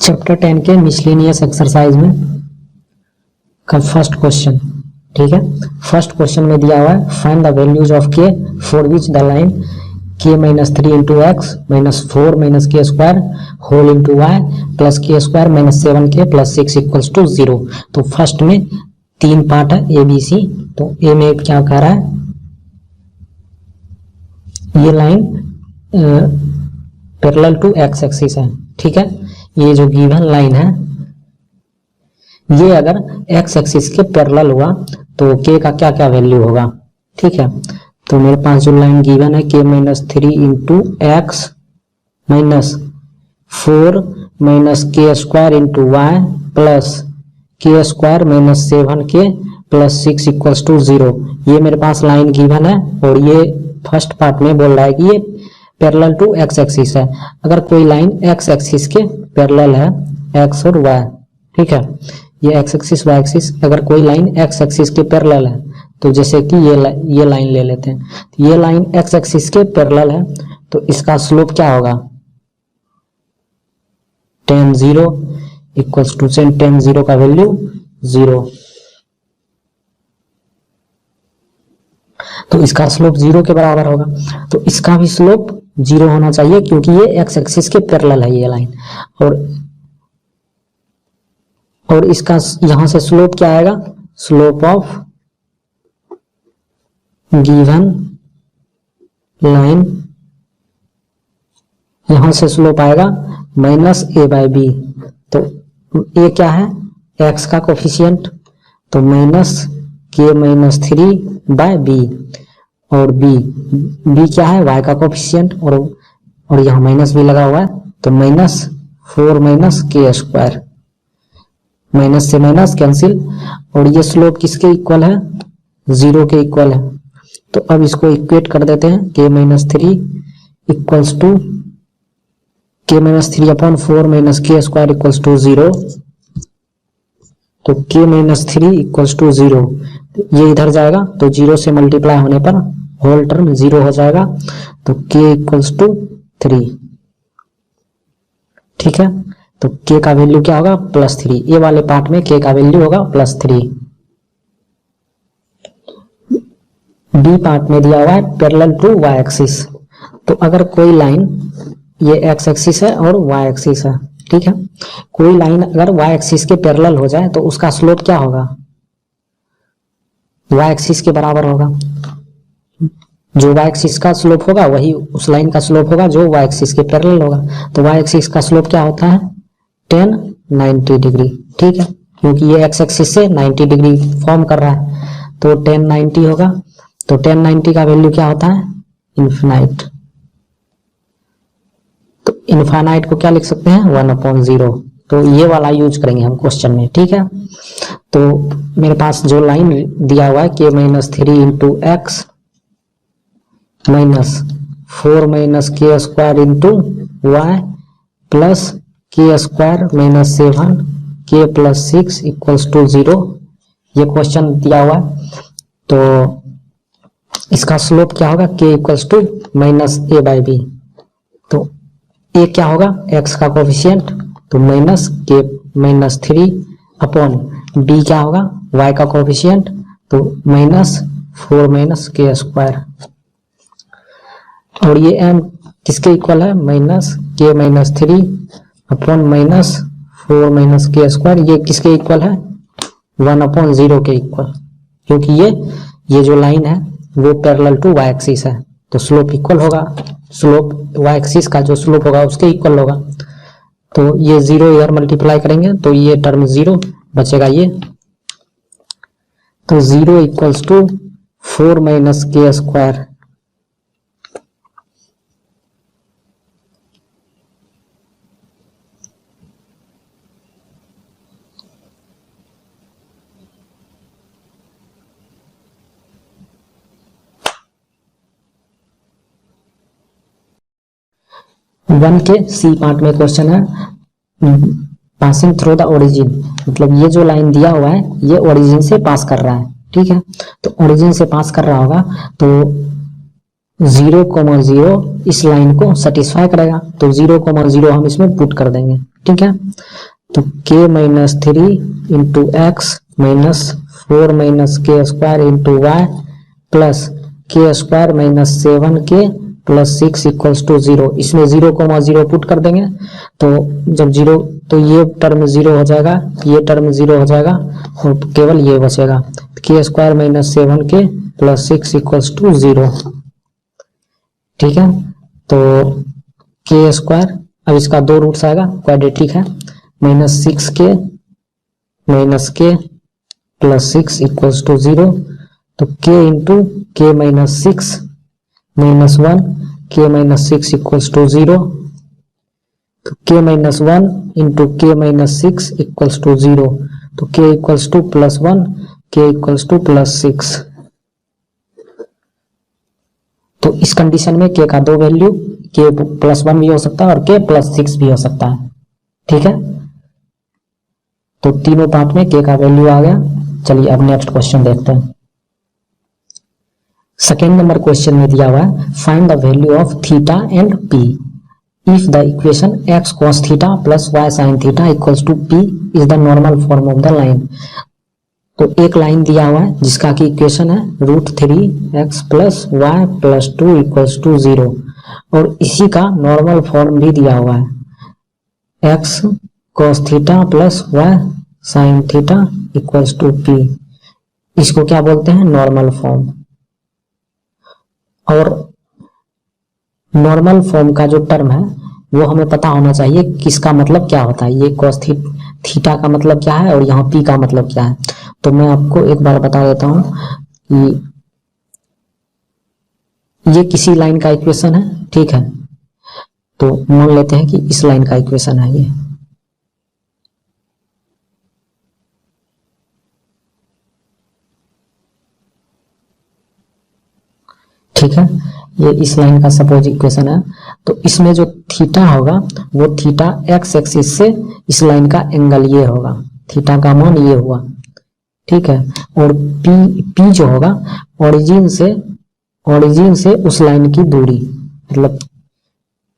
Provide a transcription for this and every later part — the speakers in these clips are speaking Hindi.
चैप्टर 10 के मिसलेनियस एक्सरसाइज में का फर्स्ट क्वेश्चन। ठीक है, फर्स्ट क्वेश्चन में दिया हुआ है find the values of k for which the line k minus 3 into x minus 4 minus के square whole into Y plus के square minus 7k plus 6 equals to 0। तो फर्स्ट में तीन पार्ट है ए बी सी। तो ए में क्या कह रहा है, ये line parallel to X axis है। ठीक है, ये जो गिवन लाइन है ये अगर एक्स एक्सिस के पैरेलल हुआ तो के का क्या क्या वैल्यू होगा। ठीक है, तो मेरे पास जो लाइन गिवन है K minus 3 into x minus 4 minus के स्क्वायर इंटू वाई प्लस के square minus 7k plus 6 equals to 0। ये मेरे पास लाइन गिवन है और ये फर्स्ट पार्ट में बोल रहा है कि ये पैरेलल टू एक्स एक्सिस है। अगर कोई लाइन एक्स एक्सिस के पैरेलल है, एक्स और वाई, ठीक है, ये एक्स एक्सिस वाई एक्सिस, अगर कोई लाइन एक्स एक्सिस के पैरेलल है तो जैसे कि ये लाइन ले लेते हैं, तो ये लाइन एक्स एक्सिस के पैरेलल है तो इसका स्लोप क्या होगा, tan 0 इक्वल्स टू tan 0 का वैल्यू 0। तो इसका स्लोप 0 के बराबर होगा। तो इसका भी स्लोप 0 होना चाहिए क्योंकि ये एक्स एक्सिस के पैरेलल है ये लाइन। और इसका यहां से स्लोप क्या आएगा, स्लोप ऑफ गिवन लाइन, यहां से स्लोप आएगा माइनस ए बाई बी। तो ए क्या है, एक्स का कोफिशिएंट, तो माइनस के माइनस 3 बाय बी, और बी क्या है, वाई का कोफिशिएंट, और यहाँ माइनस भी लगा हुआ है तो माइनस 4 माइनस के स्क्वायर, माइनस से माइनस कैंसिल, और ये स्लोप किसके इक्वल है, 0 के इक्वल है। तो अब इसको इक्वेट कर देते हैं, के माइनस 3 इक्वल्स टू के माइनस 3 अपॉन 4 माइनस के स्क्वायर इक्वल्स टू 0। तो के माइनस 3 इक्वल्स टू 0, ये इधर जाएगा तो 0 से मल्टीप्लाई होने पर होल टर्म 0 हो जाएगा, तो के इक्वल्स टू 3। ठीक है, तो के का वैल्यू क्या होगा, +3। ये वाले पार्ट में के का वैल्यू होगा +3। बी पार्ट में दिया हुआ है पैरेलल टू वाई एक्सिस। तो अगर कोई लाइन, ये एक्स एक्सिस है और वाई एक्सिस है, ठीक है, कोई लाइन अगर वाई एक्सिस के पैरेलल हो जाए तो उसका स्लोप क्या होगा, वाई एक्सिस के बराबर होगा। जो वाई एक्सिस का स्लोप होगा वही उस लाइन का स्लोप होगा जो वाई एक्सिस के पैरेलल होगा। तो वाई एक्सिस का स्लोप क्या होता है, tan 90 डिग्री। ठीक है, क्योंकि ये एक्स एक्सिस से 90 डिग्री फॉर्म कर रहा है तो tan 90 होगा। तो tan 90 का वैल्यू क्या होता है, इन्फिनाइट। तो इन्फिनाइट को क्या लिख सकते हैं, 1/0। तो ये वाला यूज करेंगे हम क्वेश्चन में। ठीक है, तो मेरे पास जो लाइन दिया हुआ है K minus 3 into x minus 4 minus के स्क्वायर इंटू वाई प्लस के square minus 7k plus 6 equals to 0, ये क्वेश्चन दिया हुआ है। तो इसका स्लोप क्या होगा, k equals to minus A by B. तो ए क्या होगा, x का कोफिशिएंट, तो माइनस के माइनस 3 अपॉन बी क्या होगा, y का कोफिशिएंट, तो माइनस 4 माइनस के स्क्वायर, और ये m किसके इक्वल है, माइनस के माइनस 3 अपॉन माइनस 4 माइनस के स्क्वायर, ये किसके इक्वल है, 1/0 के इक्वल, क्योंकि ये जो लाइन है वो पैरेलल टू वाई एक्सिस है तो स्लोप इक्वल होगा, स्लोप वाई एक्सिस का जो स्लोप होगा उसके इक्वल होगा। तो ये 0 इधर मल्टीप्लाई करेंगे तो ये टर्म 0 बचेगा ये, तो 0 इक्वल्स टू 4 माइनस के स्क्वायर। वन के सी पार्ट में क्वेश्चन है पासिंग थ्रू द ओरिजिन, मतलब ये जो लाइन दिया हुआ है ये ओरिजिन से पास कर रहा है। ठीक है, तो ओरिजिन से पास कर रहा होगा तो 0,0 इस लाइन को सेटिस्फाई करेगा, तो 0,0 हम इसमें पुट कर देंगे। ठीक है, तो k minus 3 into x minus 4 minus के स्क्वायर इंटू वाई प्लस के square minus 7k plus 6 equals to 0। इसमें 0,0 पुट कर देंगे, तो जब 0 तो ये टर्म 0 हो जाएगा, ये टर्म 0 हो जाएगा और केवल ये बचेगा, K square minus 7k plus 6 equals to 0। ठीक है, तो के स्क्वायर, अब इसका 2 रूट्स आएगा, क्वाड्रेटिक है, minus 6k minus k plus 6 equals to 0। तो k into K minus 6 minus 1 k minus 6 equals to 0। तो k minus 1 into K minus 6 equals to 0। तो k equals to plus 1 k equals to plus 6। तो इस कंडीशन में k का 2 वैल्यू, k प्लस 1 भी हो सकता है और k प्लस 6 भी हो सकता है। ठीक है, तो तीनों पार्ट में k का वैल्यू आ गया। चलिए अब नेक्स्ट क्वेश्चन देखते हैं। सेकेंड नंबर क्वेश्चन में दिया हुआ है find the value of theta and p if the equation x cos theta plus y sin theta equals to p is the normal form of the line. तो एक लाइन दिया हुआ है जिसका की इक्वेशन है √3x plus Y plus 2 equals to 0 और इसी का नॉर्मल फॉर्म भी दिया हुआ है x cos theta plus y sin theta equals to p। इसको क्या बोलते हैं? Normal form. और नॉर्मल फॉर्म का जो टर्म है वो हमें पता होना चाहिए किसका मतलब क्या होता है। ये cos थीटा का मतलब क्या है और यहाँ p का मतलब क्या है। तो मैं आपको एक बार बता देता हूँ कि ये किसी लाइन का इक्वेशन है। ठीक है, तो मान लेते हैं कि इस लाइन का इक्वेशन है ये। ठीक है, ये इस लाइन का सपोज इक्वेशन है। तो इसमें जो थीटा होगा वो थीटा एक्स एक्सिस से इस लाइन का एंगल ये होगा, थीटा का मान ये हुआ। ठीक है, और पी जो होगा ओरिजिन से उस लाइन की दूरी, मतलब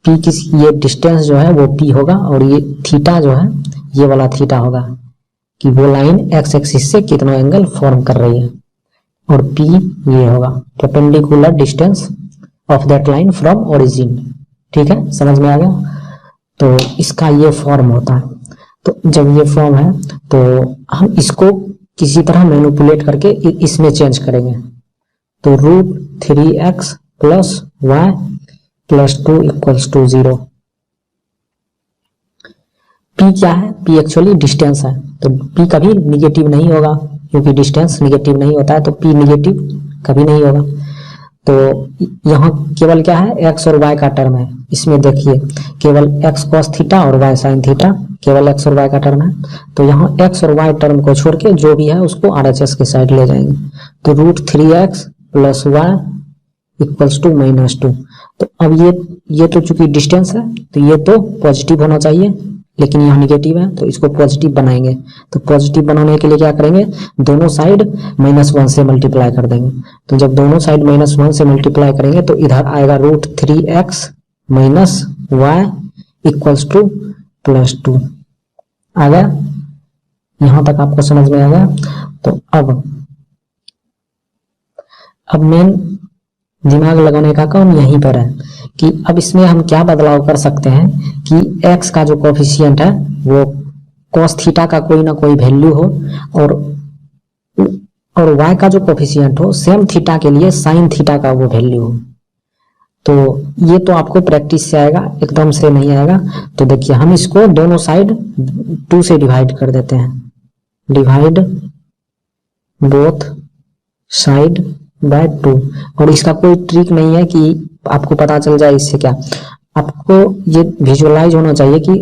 पी की ये डिस्टेंस जो है वो पी होगा और ये थीटा जो है ये वाला थीटा होगा कि वो लाइन एक्स एक्सिस से कितना एंगल फॉर्म कर रही है और p ये होगा perpendicular distance of that line from origin. ठीक है, समझ में आ गया। तो इसका ये फॉर्म होता है। तो जब ये फॉर्म है तो हम इसको किसी तरह मैनिपुलेट करके इसमें चेंज करेंगे। तो √3x plus Y plus 2 equals to 0। p क्या है? p एक्चुअली डिस्टेंस है, तो p कभी निगेटिव नहीं होगा क्योंकि डिस्टेंस निगेटिव नहीं होता है, तो p निगेटिव कभी नहीं होगा। तो यहाँ केवल क्या है? x और y का टर्म है। इसमें देखिए केवल x cos थीटा और y sin थीटा, केवल x और y का टर्म है। तो यहाँ x और y टर्म को छोड़ के जो भी है उसको RHS के साइड ले जाएंगे। तो √3x plus Y equals to -2। तो अब ये तो चूंकि डिस्टेंस है तो ये तो पॉजिटिव होना चाहिए, लेकिन यहाँ निगेटिव है तो इसको पॉजिटिव बनाएंगे। तो पॉजिटिव बनाने के लिए क्या करेंगे? दोनों साइड -1 से मल्टीप्लाई कर देंगे। तो जब दोनों साइड -1 से मल्टीप्लाई करेंगे तो इधर आएगा √3x minus y equals to +2। आ गया? यहां तक आपको समझ में आ गया। तो अब मेन दिमाग लगाने का काम यहीं पर है कि अब इसमें हम क्या बदलाव कर सकते हैं कि x का जो कोफिशिएंट है वो cos थीटा का कोई ना कोई वैल्यू हो और y का जो कोफिशिएंट हो सेम थीटा के लिए sin थीटा का वो वैल्यू हो। तो ये तो आपको प्रैक्टिस से आएगा, एकदम से नहीं आएगा। तो देखिए हम इसको दोनों साइड 2 से डिवाइड कर देते हैं। Divide both side by 2। और इसका कोई ट्रिक नहीं है कि आपको पता चल जाए इससे क्या। आपको ये विजुअलाइज होना चाहिए कि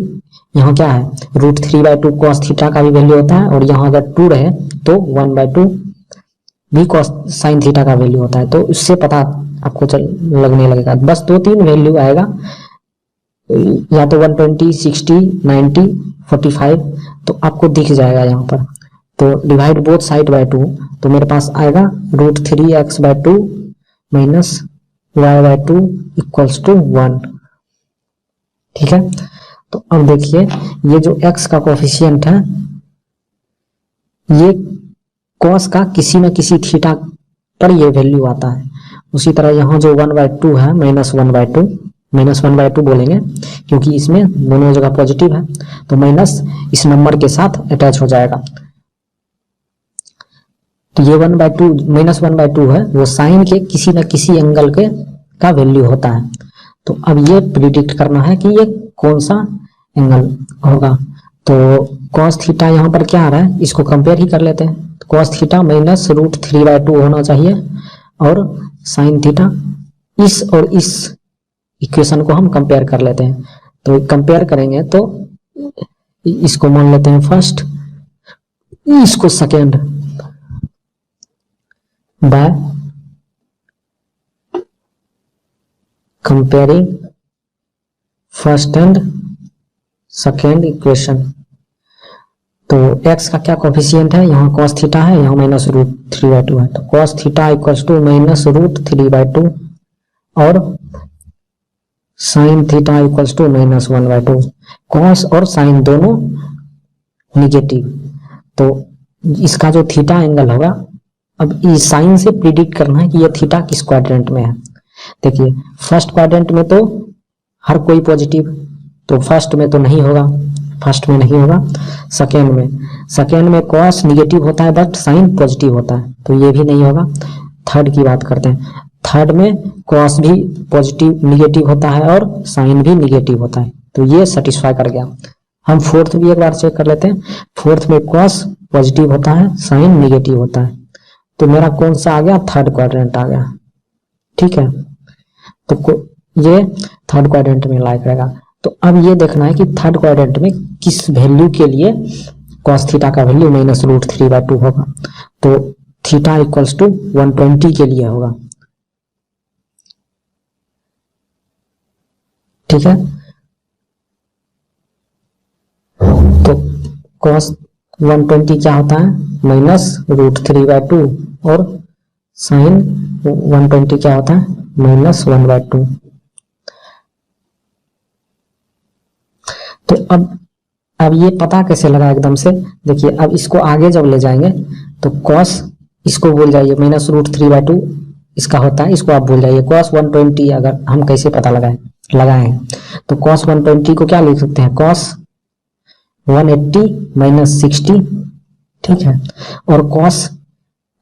यहाँ क्या है, √3/2 cos थीटा का भी वैल्यू होता है और यहाँ अगर 2 रहे तो 1/2 भी cos sin थीटा का वैल्यू होता है। तो इससे पता आपको लगने लगेगा। बस 2-3 वैल्यू आएगा, या तो 120, 60, 90, 45, तो आपको दिख जाएगा यहाँ पर। तो डिवाइड बोथ साइड बाय 2, तो मेरे पास आएगा √3x/2 minus y/2 equals to 1। ठीक है, तो अब देखिए ये जो x का कोफिशिएंट है ये cos का किसी न किसी थीटा पर ये वैल्यू आता है। उसी तरह यहाँ जो 1/2 है -1/2 बोलेंगे क्योंकि इसमें दोनों जगह पॉजिटिव है, तो माइनस इस नंबर के साथ अटैच हो जाएगा। तो ये 1/2 -1/2 है, वो साइन के किसी न किसी एंगल के का वैल्यू होता है। तो अब ये प्रिडिक्ट करना है कि ये कौन सा एंगल होगा। तो cos थीटा यहाँ पर क्या आ रहा है, इसको कंपेयर ही कर लेते हैं। cos थीटा -√3/2 होना चाहिए और sin थीटा इस और इस इक्वेशन को हम कंपेयर कर लेते हैं। तो कंपेयर करेंगे तो इसको मान लेते हैं फर्स्ट, इसको second, by comparing first and second equation. तो x का क्या कोफिशिएंट है, यहाँ cos थीटा है, यहाँ -√3/2 है। तो cos थीटा इक्वल्स टू -√3/2 और sin theta equals to -1/2। cos और sin दोनों निगेटिव, तो इसका जो थीटा एंगल होगा, अब इस साइन से प्रिडिक्ट करना है कि ये थीटा किस क्वाड्रेंट में है। देखिए फर्स्ट क्वाड्रेंट में तो हर कोई पॉजिटिव, तो फर्स्ट में तो नहीं होगा, फर्स्ट में नहीं होगा। सेकेंड में cos निगेटिव होता है बट साइन पॉजिटिव होता है, तो ये भी नहीं होगा। थर्ड की बात करते हैं, थर्ड में cos भी पॉजिटिव निगेटिव होता है और साइन भी निगेटिव होता है, तो ये सेटिस्फाई कर गया। हम फोर्थ भी एक बार चेक कर लेते हैं। फोर्थ में cos पॉजिटिव होता है, साइन निगेटिव होता है, तो मेरा कौन सा आ गया, थर्ड क्वाड्रेंट आ गया। ठीक है, तो ये थर्ड क्वाड्रेंट में लाई करेगा। तो अब ये देखना है कि थर्ड क्वाड्रेंट में किस वैल्यू के लिए cos थीटा का वैल्यू -√3/2 होगा। तो थीटा इक्वल्स टू 120 के लिए होगा। ठीक है, तो cos 120 क्या होता है, -√3/2 और sin 120 क्या होता है, -1/2। तो अब ये पता कैसे लगा एकदम से, देखिए अब इसको आगे जब ले जाएंगे तो cos, इसको भूल जाइए, -√3/2 इसका होता है, इसको आप भूल जाइए। cos 120 अगर हम कैसे पता लगाए तो cos 120 को क्या लिख सकते हैं, cos 180 - 60। ठीक है, और cos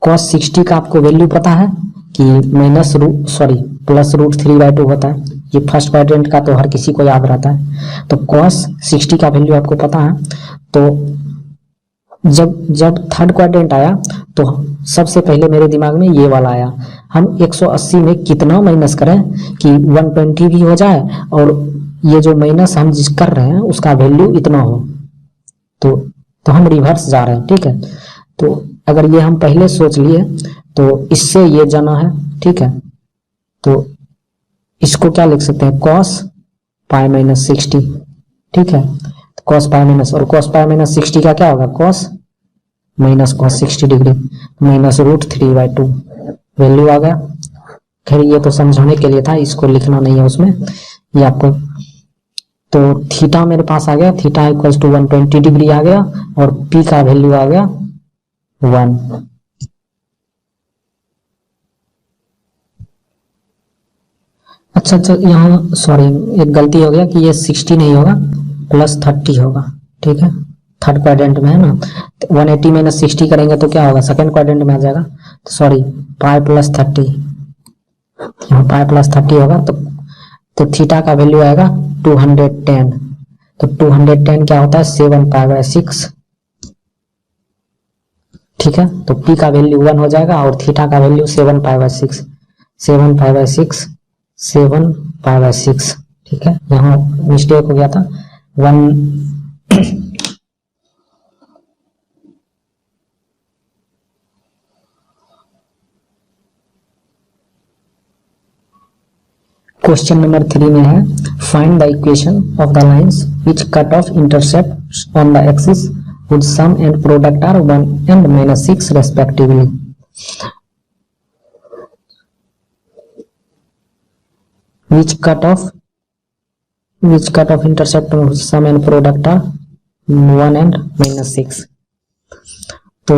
60 का आपको वैल्यू पता है कि +√3/2 होता है। ये फर्स्ट क्वाड्रेंट का तो हर किसी को याद रहता है। तो cos 60 का वैल्यू आपको पता है। तो जब थर्ड क्वाड्रेंट आया तो सबसे पहले मेरे दिमाग में ये वाला आया, हम 180 में कितना माइनस करें कि 120 भी हो जाए और ये जो माइनस हम जिस कर रहे हैं उसका वैल्यू इतना हो। तो हम रिवर्स जा रहे हैं। ठीक है, तो अगर ये हम पहले सोच लिए तो इससे ये जाना है। ठीक है, तो इसको क्या लिख सकते हैं, cos π - 60। ठीक है, तो cos π- और cos π - 60 का क्या होगा, cos -cos 60 डिग्री -√3/2 वैल्यू आ गया। खैर ये तो समझाने के लिए था, इसको लिखना नहीं है उसमें, ये आपको। तो थीटा मेरे पास आ गया, थीटा इक्वल्स टू 120 डिग्री आ गया और पी का वैल्यू आ गया 1। अच्छा, यहाँ सॉरी एक गलती हो गया कि ये 60 नहीं होगा, +30 होगा। ठीक है, थर्ड क्वाड्रेंट में है ना, तो 180 - 60 करेंगे तो क्या होगा, सेकंड क्वाड्रेंट में आ जाएगा। तो सॉरी पाई +30, यहाँ पाई +30 होगा। तो थीटा का वैल्यू आएगा 210। तो 210 क्या होता है, 7π/6। ठीक है, तो पी का वैल्यू 1 हो जाएगा और थीटा का वैल्यू 7π/6 7π/6 7π/6। ठीक है, यहाँ मिस्टेक हो गया था 1। क्वेश्चन नंबर 3 में है, find the equation of the lines which cut off intercept on the axis whose sum and product are 1 and -6 respectively। which cut of intercept of sum and product are 1 and -6। तो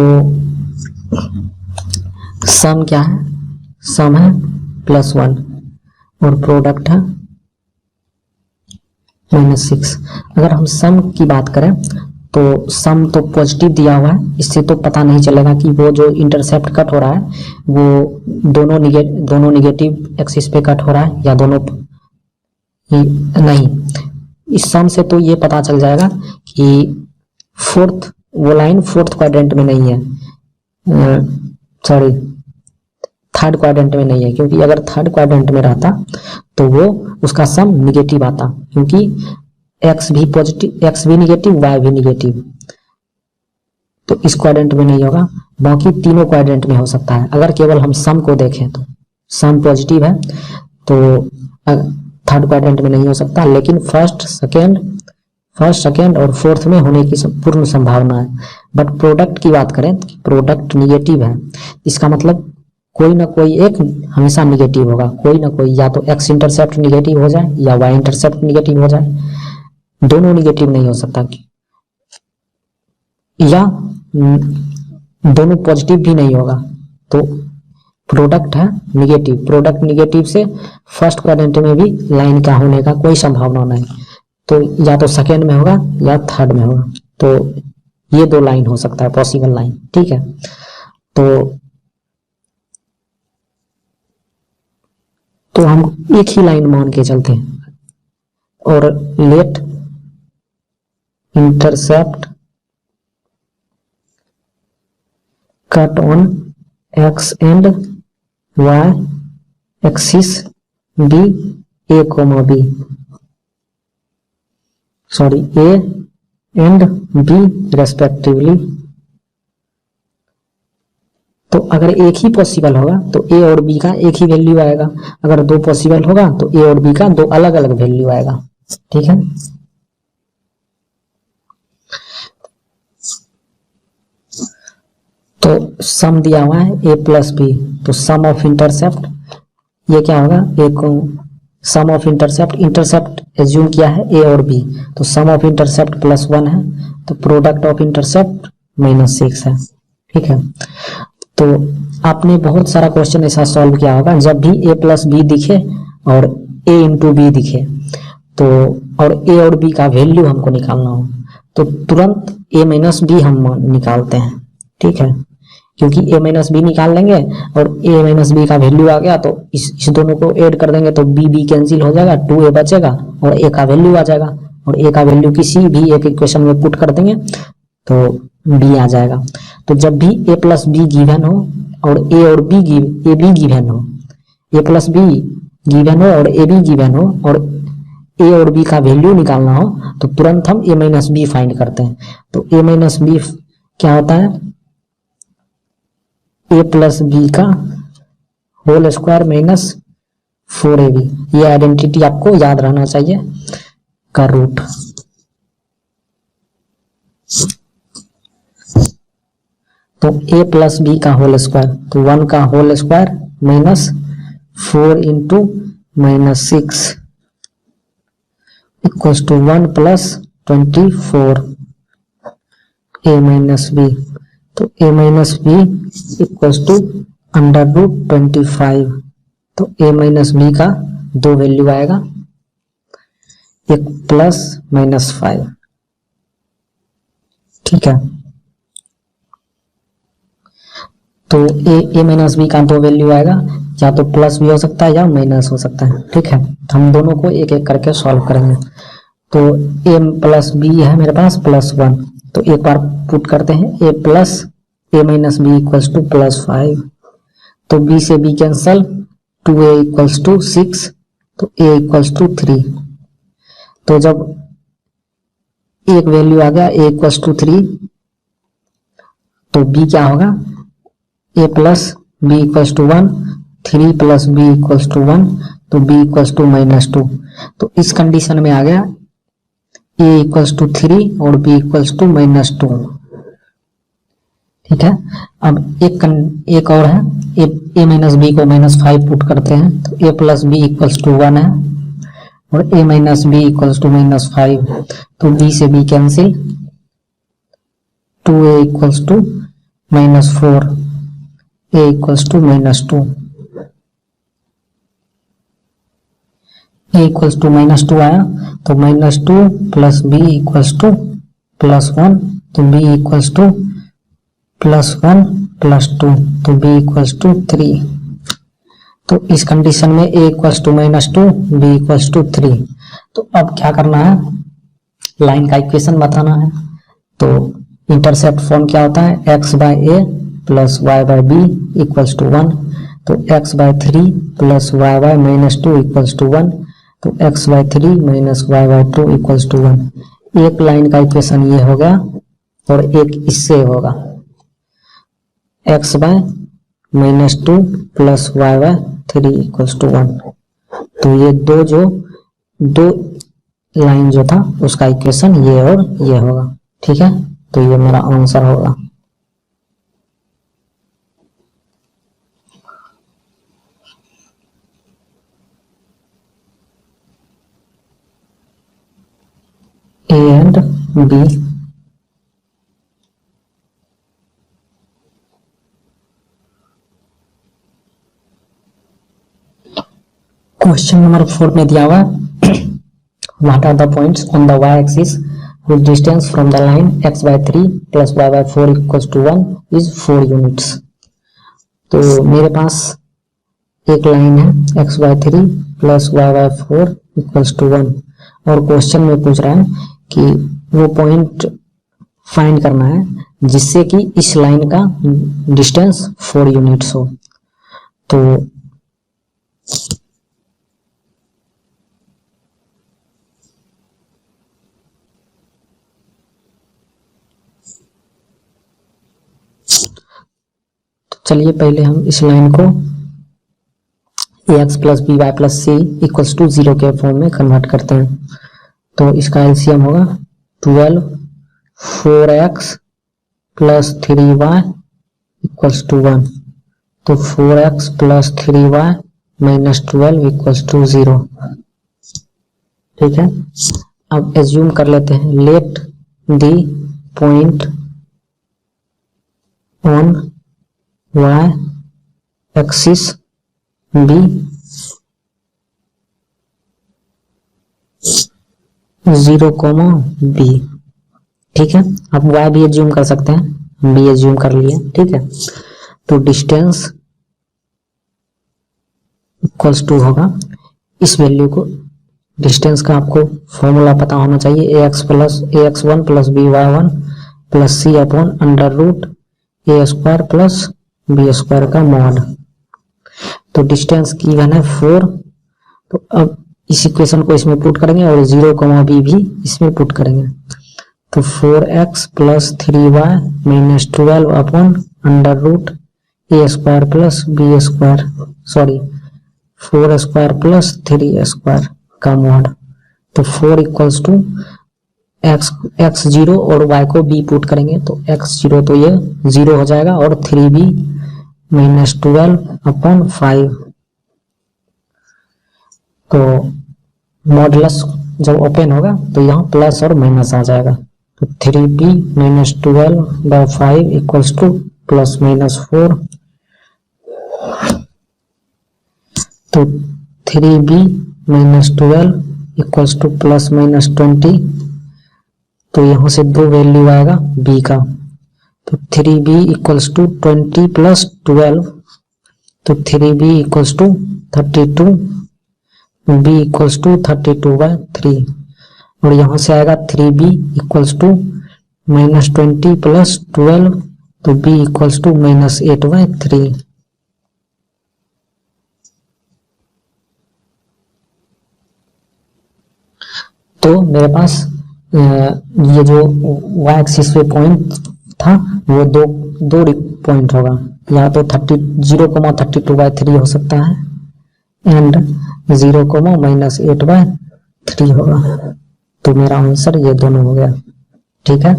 सम क्या है, सम है +1 और प्रोडक्ट है -6। अगर हम सम की बात करें तो सम तो पॉजिटिव दिया हुआ है, इससे तो पता नहीं चलेगा कि वो जो इंटरसेप्ट कट हो रहा है वो दोनों निगेटिव एक्सिस पे कट हो रहा है या दोनों नहीं। इस सम से तो ये पता चल जाएगा कि वो लाइन फोर्थ क्वाड्रेंट में नहीं है, सॉरी थर्ड क्वाड्रेंट में नहीं है, क्योंकि अगर थर्ड क्वाड्रेंट में रहता तो वो उसका सम निगेटिव आता, क्योंकि एक्स भी पॉजिटिव, एक्स भी निगेटिव, वाई भी निगेटिव, तो इस क्वाड्रेंट में नहीं होगा, बाकी तीनों क्वाड्रेंट में हो सकता है। अगर केवल हम सम को देखें तो सम पॉजिटिव है तो थर्ड क्वाड्रेंट में नहीं हो सकता, लेकिन फर्स्ट, सेकेंड और फोर्थ में होने की पूर्ण संभावना है। बट प्रोडक्ट की बात करें तो प्रोडक्ट निगेटिव है, इसका मतलब कोई ना कोई एक हमेशा निगेटिव होगा, कोई ना कोई, या तो एक्स इंटरसेप्ट निगेटिव हो जाए या वाई इंटरसेप्ट निगेटिव हो जाए, दोनों निगेटिव नहीं हो सकता, या दोनों पॉजिटिव भी नहीं होगा। तो प्रोडक्ट है निगेटिव, प्रोडक्ट निगेटिव से फर्स्ट क्वाड्रेंट में भी लाइन का होने का कोई संभावना नहीं, तो या तो सेकेंड में होगा या थर्ड में होगा। तो ये दो लाइन हो सकता है, पॉसिबल लाइन, ठीक है। तो हम एक ही लाइन मान के चलते हैं, और let intercept cut on x and y axis b a comma b, sorry a and b respectively. तो अगर एक ही पॉसिबल होगा तो ए और बी का एक ही वैल्यू आएगा, अगर दो पॉसिबल होगा तो ए और बी का दो अलग अलग वैल्यू आएगा, ठीक है। तो सम दिया हुआ है a प्लस बी, तो सम ऑफ इंटरसेप्ट ये क्या होगा, एक सम ऑफ इंटरसेप्ट एज्यूम किया है a और b, तो सम ऑफ इंटरसेप्ट +1 है, तो प्रोडक्ट ऑफ इंटरसेप्ट -6 है, ठीक है। तो आपने बहुत सारा क्वेश्चन ऐसा सॉल्व किया होगा, जब भी a प्लस बी दिखे और a इंटू बी दिखे तो, और a और b का वैल्यू हमको निकालना हो तो तुरंत a माइनस बी हम निकालते हैं, ठीक है, क्योंकि a माइनस बी निकाल लेंगे और a माइनस बी का वैल्यू आ गया तो इस दोनों को ऐड कर देंगे तो b कैंसिल हो जाएगा, 2a बचेगा और a का वैल्यू आ जाएगा, और a का वैल्यू किसी भी एक इक्वेशन में पुट कर देंगे तो b आ जाएगा। तो जब भी a प्लस बी गिवन हो और a और b गिवन हो, a प्लस बी गिवन हो और a b गिवन हो और a और b का वैल्यू निकालना हो तो तुरंत हम a माइनस बी फाइंड करते हैं। तो a माइनस बी क्या होता है, a प्लस बी का होल स्क्वायर माइनस 4ab, ये आइडेंटिटी आपको याद रहना चाहिए का रूट। तो a प्लस बी का होल स्क्वायर, तो 1 का whole square minus 4 into -6 equals to 1 plus 24 a minus b, तो a minus b equals to √25, तो a माइनस बी का दो वैल्यू आएगा, एक प्लस -5, ठीक है। तो a माइनस बी का दो वैल्यू आएगा, या तो प्लस भी हो सकता है या माइनस हो सकता है, ठीक है। हम दोनों को एक एक करके सॉल्व करेंगे। तो a प्लस बी है मेरे पास +1, तो एक बार पुट करते हैं a plus a minus b equals to +5, तो b से b cancel, 2a equals to 6, तो a इक्वल्स टू 3। तो जब एक वैल्यू आ गया a इक्वल्स टू 3, तो b क्या होगा, a plus b equals to 1, 3 plus b equals to 1, तो b इक्वल्स टू -2। तो इस कंडीशन में आ गया a इक्वल्स टू 3 और b इक्वल्स टू -2, ठीक है। अब एक और है ए माइनस बी को -5 पुट करते हैं तो a plus b equals to 1 है और a minus b equals to -5, तो बी से b cancel, 2a equals to -4, a equals to -2, a equals to -2 आया तो -2 प्लस बी इक्वल्स टू +1, तो b इक्वल्स टू +1 +2, तो b इक्वल्स टू 3। तो इस कंडीशन में a equals to -2, b equals to 3। तो अब क्या करना है, लाइन का इक्वेशन बताना है। तो इंटरसेप्ट फॉर्म क्या होता है, x by a plus y by b equals to 1, तो x by 3 plus y by -2 equals to 1, तो x by 3 minus y by 2 equals to 1। एक लाइन का इक्वेशन ये हो गया और एक इससे होगा, x by -2 plus y by 3 equals to 1। तो ये दो लाइन जो था उसका इक्वेशन ये और ये होगा, ठीक है। तो ये मेरा आंसर होगा। A and B। Question number 4 में दिया हुआ what are the points on the y axis whose distance from the line x by 3 plus y by 4 equals to 1 is 4 units। तो मेरे पास एक लाइन है x by 3 plus y by 4 equals to 1 और क्वेश्चन में पूछ रहा है कि वो पॉइंट फाइंड करना है जिससे कि इस लाइन का डिस्टेंस 4 यूनिट्स हो। तो चलिए पहले हम इस लाइन को ax plus b y plus c equals to 0 के फॉर्म में कन्वर्ट करते हैं। तो इसका एलसीएम होगा 12 4x plus 3y equals to 1, तो 4x plus 3y minus 12 equals to 0, ठीक है। अब एज्यूम कर लेते हैं, let the point on y axis be 0, b, ठीक है। अब y भी एज्यूम कर सकते हैं, b एज्यूम कर लिए, ठीक है। तो डिस्टेंस इक्वल्स टू होगा, इस वैल्यू को डिस्टेंस का आपको फॉर्मूला पता होना चाहिए, ax1 plus by1 plus c upon under root a² plus b² का मॉड। तो डिस्टेंस की गिवन है 4, तो अब इस इक्वेशन को इसमें पुट करेंगे और 0, b भी इसमें पुट करेंगे। तो 4x plus 3y minus 12 upon under root a² plus b², sorry 4² plus 3² का मॉड। तो 4 इक्वल्स टू x0 और y को b पुट करेंगे तो x0 तो ये 0 हो जाएगा और 3b माइनस 12 अपॉन 5। तो मॉडुलस जब ओपन होगा तो यहाँ प्लस और माइनस आ जाएगा, तो 3b minus 12 by 5 equals to plus minus 4, तो 3b minus 12 equals to plus minus 20। तो यहाँ से दो वैल्यू आएगा b का, तो 3b इक्वल्स टू 20 प्लस 12, तो 3b equals to 32, b equals to 32/3 और यहाँ से आएगा 3b equals to minus 20 plus 12, तो b इक्वल्स टू माइनस 8/3। तो मेरे पास ये जो y एक्सिस पे पॉइंट था वो दो पॉइंट होगा, या तो 0,32/3 हो सकता है एंड 0, -8/3 होगा। तो मेरा आंसर ये दोनों हो गया, ठीक है।